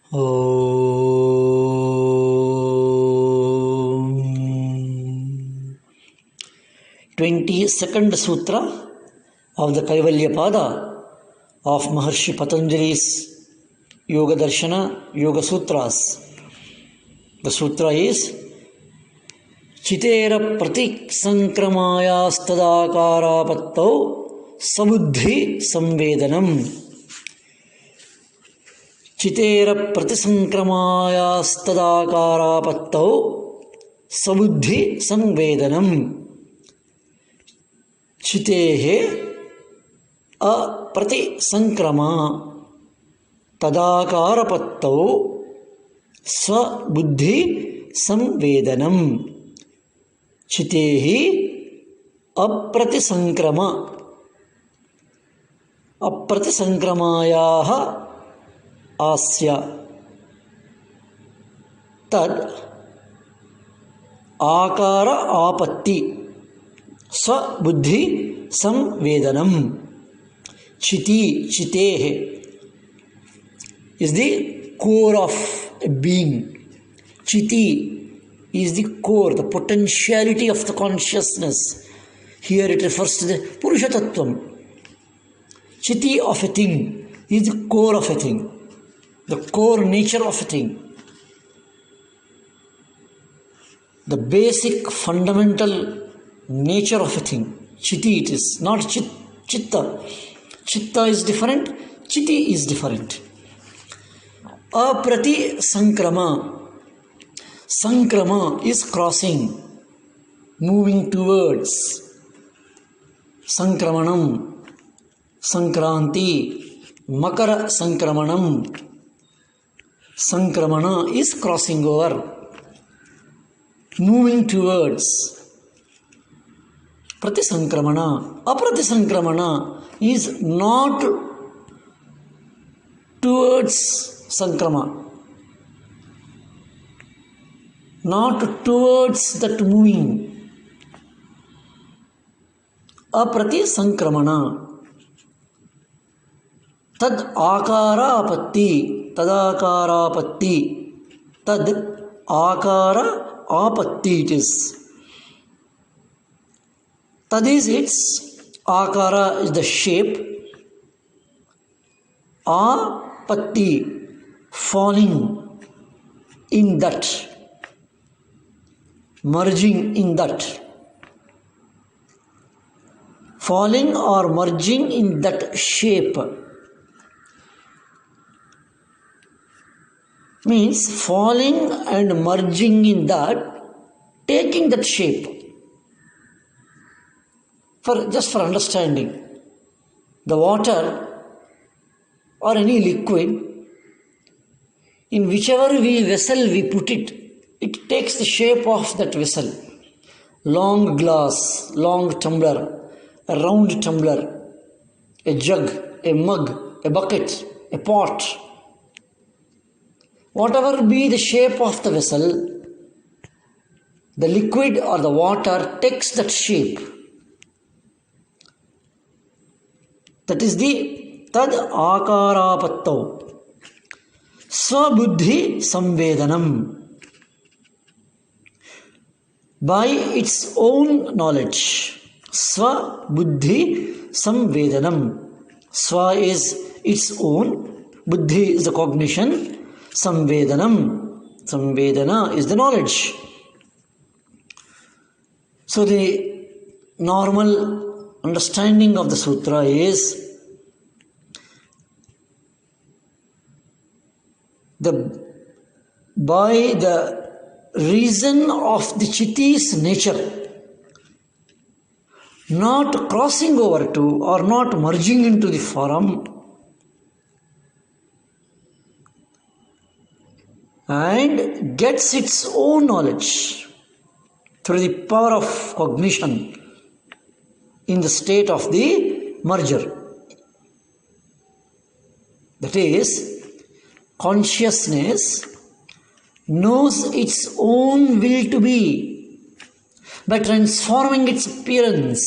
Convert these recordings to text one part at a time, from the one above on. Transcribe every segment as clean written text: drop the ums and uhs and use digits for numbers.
Om. 22nd Sutra of the Kaivalya Pada of Maharshi Patanjali's Yoga Darshana Yoga Sutras. The sutra is Chitera Pratik Sankramaya Stadakara Pattau Sabuddhi Samvedanam. Chitera Pratisankramaya Stadakara Pattau Sabuddhi Samvedanam. Chitehe aprati sankrama tadakara pattau swabuddhi samvedanam. Chitehi aprati sankramayaha asya tad akara apatti swabuddhi samvedanam. Chitehe is the core of a being. Chiti is the core, the potentiality of the consciousness. Here it refers to the Purusha Tattvam. Chiti of a thing is the core of a thing, the core nature of a thing, the basic fundamental nature of a thing. Chiti it is, not chitta. Chitta is different, chiti is different. Aprati sankrama. Sankrama is crossing, moving towards. Sankramanam, Sankranti, Makara Sankramanam. Sankramana is crossing over, moving towards. Pratisankramana. Apratisankramana is not towards Sankrama, not towards that moving. Aprati Sankramana. Tad akara apatti. Tadakara apatti. Tad akara apatti it is. Tad is its, akara is the shape, apatti, falling in that, merging in that. Falling or merging in that shape means falling and merging in that, taking that shape. Just for understanding, the water or any liquid, in whichever vessel we put it, it takes the shape of that vessel. Long glass, long tumbler, a round tumbler, a jug, a mug, a bucket, a pot. Whatever be the shape of the vessel, the liquid or the water takes that shape. That is the tad akara pattau. Swabuddhi samvedanam. By its own knowledge. Swabuddhi samvedanam. Swa is its own, buddhi is the cognition, samvedanam. Samvedana is the knowledge. So the normal understanding of the sutra is by the reason of the chiti's nature, not crossing over to or not merging into the form, and gets its own knowledge through the power of cognition in the state of the merger. That is, consciousness knows its own will to be by transforming its appearance,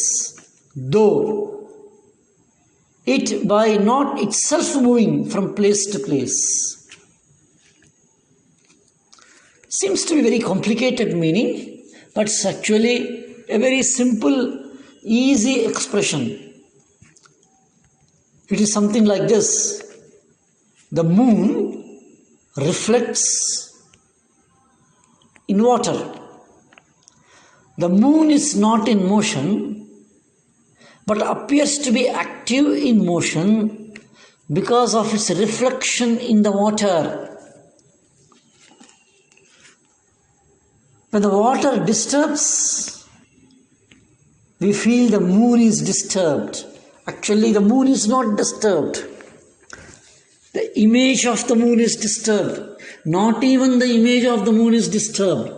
though it by not itself moving from place to place. Seems to be very complicated meaning, but it's actually a very simple, easy expression. It is something like this. The moon reflects in water. The moon is not in motion, but appears to be active in motion because of its reflection in the water. When the water disturbs, we feel the moon is disturbed. Actually, the moon is not disturbed. The image of the moon is disturbed. Not even the image of the moon is disturbed.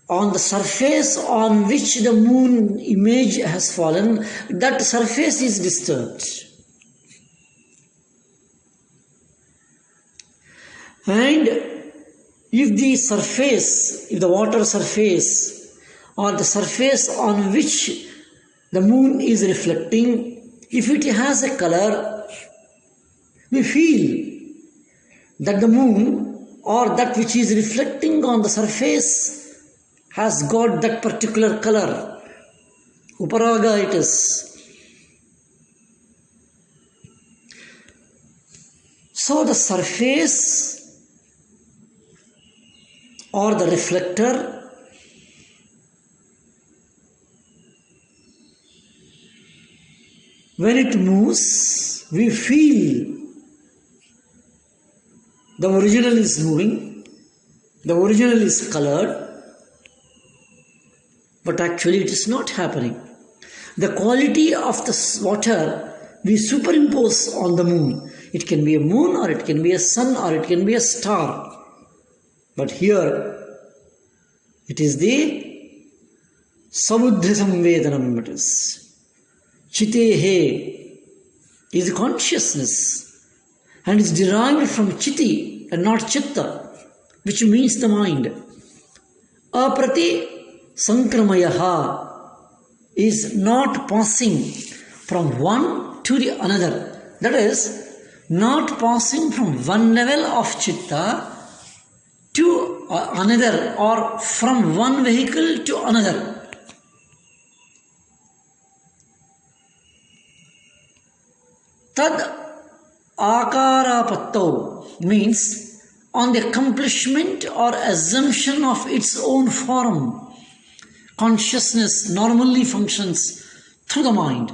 On the surface on which the moon image has fallen, that surface is disturbed. And if the water surface or the surface on which the moon is reflecting, if it has a color, we feel that the moon or that which is reflecting on the surface has got that particular color. Uparaga it is. So the surface or the reflector when it moves, we feel the original is moving, the original is colored, but actually it is not happening. The quality of the water we superimpose on the moon. It can be a moon or it can be a sun or it can be a star. But here it is the Sabuddhi Samvedanam, it is. Chitehe is consciousness and is derived from Chiti and not Chitta, which means the mind. Aprati Sankramayaha is not passing from one to the another. That is, not passing from one level of Chitta to another or from one vehicle to another. Tad akarapattau means on the accomplishment or assumption of its own form. Consciousness normally functions through the mind.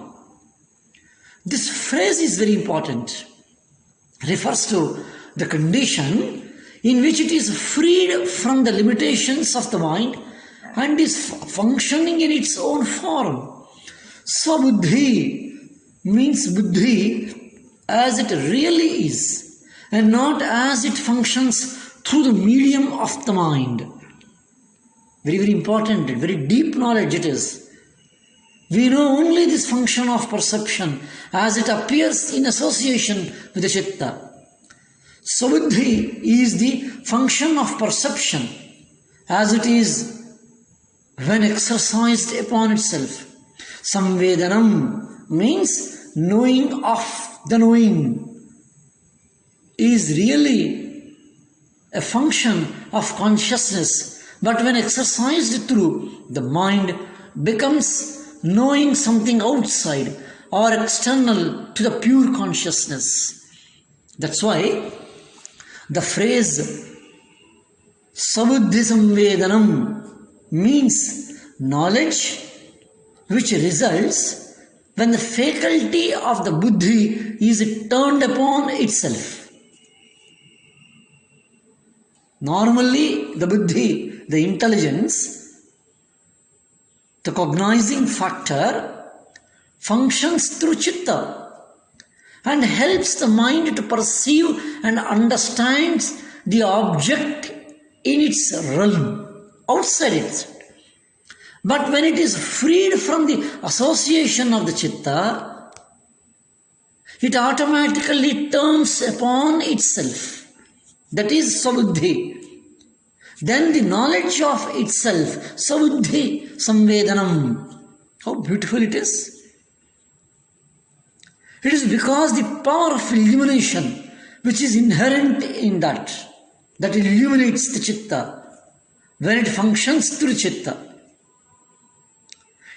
This phrase is very important. Refers to the condition in which it is freed from the limitations of the mind and is functioning in its own form. Swabuddhi means buddhi as it really is and not as it functions through the medium of the mind. Very, very important, very deep knowledge it is. We know only this function of perception as it appears in association with the Chitta. Sabuddhi is the function of perception as it is when exercised upon itself. Samvedanam means knowing of the knowing is really a function of consciousness, but when exercised through the mind becomes knowing something outside or external to the pure consciousness. That's why the phrase Sabuddhi Samvedanam means knowledge which results when the faculty of the buddhi is turned upon itself. Normally, the buddhi, the intelligence, the cognizing factor, functions through chitta and helps the mind to perceive and understand the object in its realm, outside it. But when it is freed from the association of the chitta, it automatically turns upon itself. That is Sabuddhi. Then the knowledge of itself, Sabuddhi Samvedanam. How beautiful it is. It is because the power of illumination which is inherent in that. that illuminates the chitta when it functions through chitta.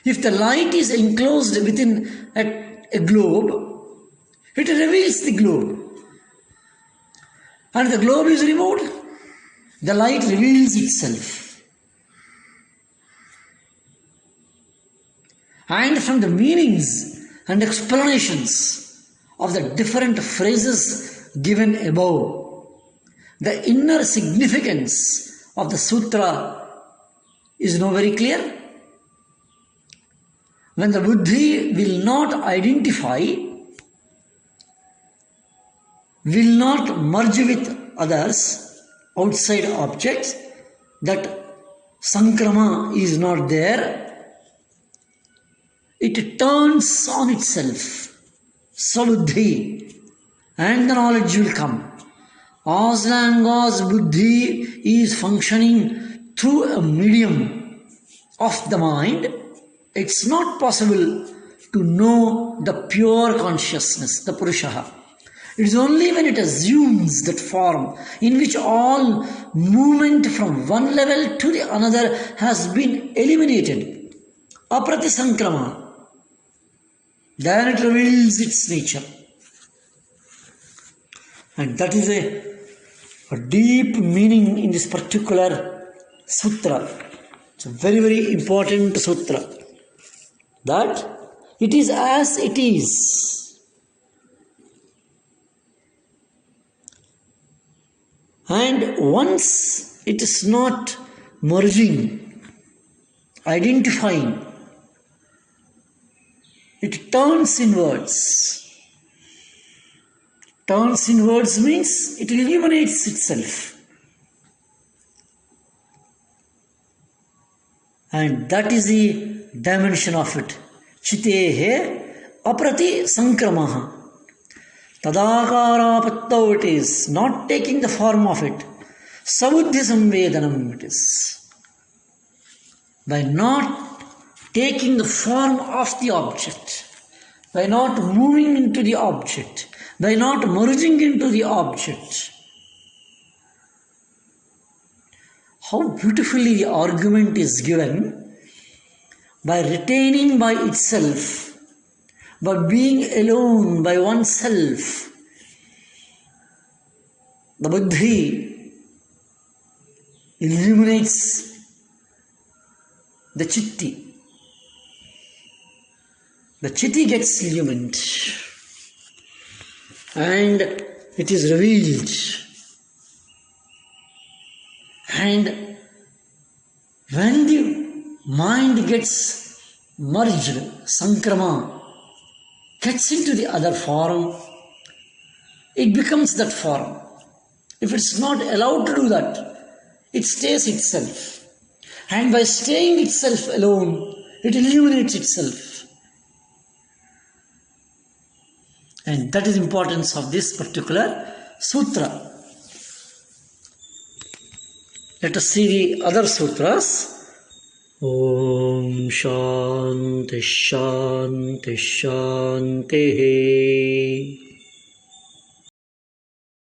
If the light is enclosed within a globe, it reveals the globe. And the globe is removed, the light reveals itself. And from the meanings and explanations of the different phrases given above, the inner significance of the sutra is now very clear. When the buddhi will not identify, will not merge with others, outside objects, that sankrama is not there, it turns on itself, sabuddhi, and the knowledge will come. As long as buddhi is functioning through a medium of the mind, it's not possible to know the pure consciousness, the Purusha. It is only when it assumes that form in which all movement from one level to the another has been eliminated, aprati sankrama, then it reveals its nature. And that is a deep meaning in this particular sutra. It's a very, very important sutra. That it is as it is. And once it is not merging, identifying, it turns inwards. Turns inwards means it illuminates itself. And that is the dimension of it. Chitehe aprati sankramaha. Tadakarapattau it is, not taking the form of it. Sabuddhi samvedanam it is. By not taking the form of the object, by not moving into the object, by not merging into the object. How beautifully the argument is given. By retaining by itself, by being alone by oneself, the buddhi illuminates the chitti. The chitti gets illumined and it is revealed. And when the mind gets merged, sankrama, gets into the other form, it becomes that form. If it's not allowed to do that, it stays itself. And by staying itself alone, it illuminates itself. And that is the importance of this particular sutra. Let us see the other sutras. Om Shanti Shanti Shanti.